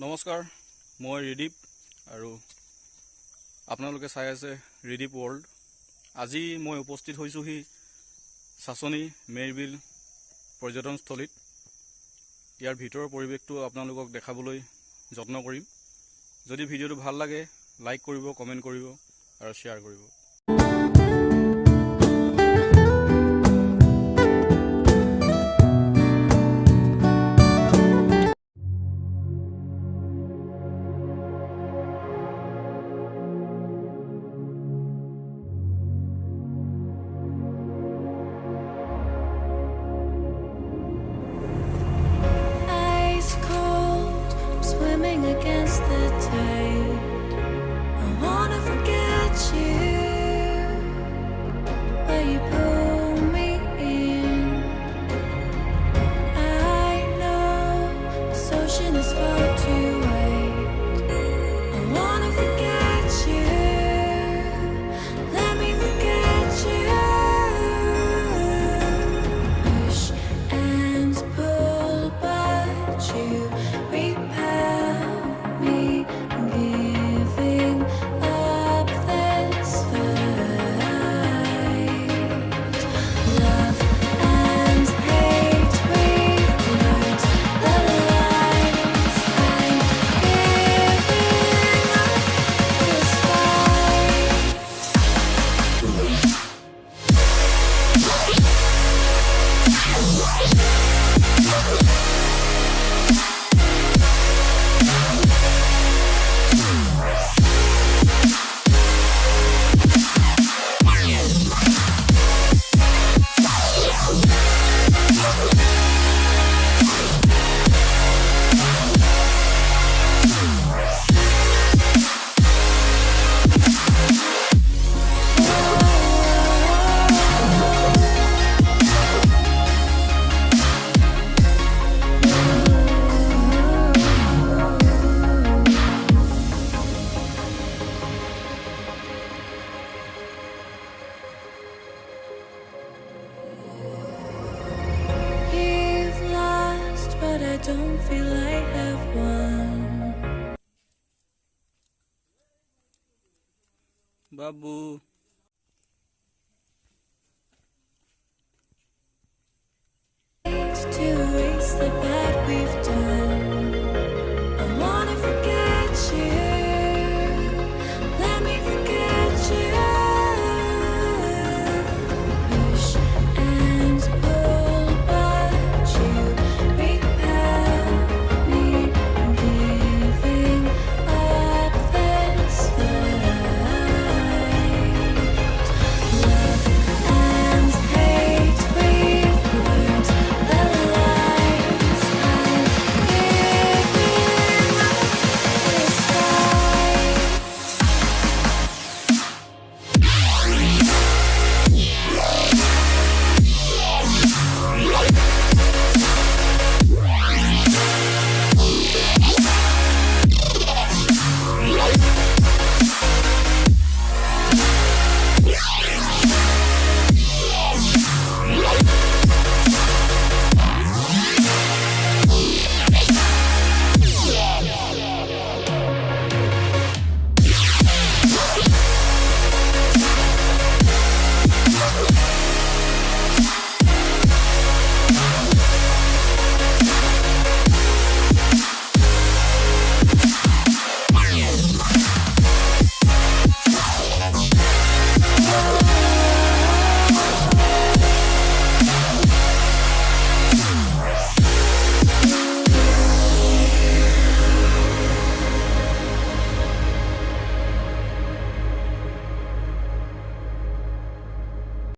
নমস্কাৰ মই ৰিডিপ আৰু আপোনালোকে চাই আছে ৰিডিপ ৱৰ্ল্ড। আজি মই উপস্থিত হৈছোহি সাসনি মেৰবিল পৰ্যটনস্থলীত। ইয়াৰ ভিতৰৰ পৰিৱেশটো আপোনালোকক দেখাবলৈ যত্ন কৰিম। যদি ভিডিঅ'টো ভাল লাগে লাইক কৰিব, কমেণ্ট কৰিব আৰু শ্বেয়াৰ কৰিব। Against the tide, I wanna forget you, but you pull me in. I know this ocean is far too wide. I wanna forget you, let me forget you. Push and pull, but you repel me, giving up this fight. Love and hate, we've learned the lines. I'm giving up this fight. You've lost, but I don't feel I have won. Babu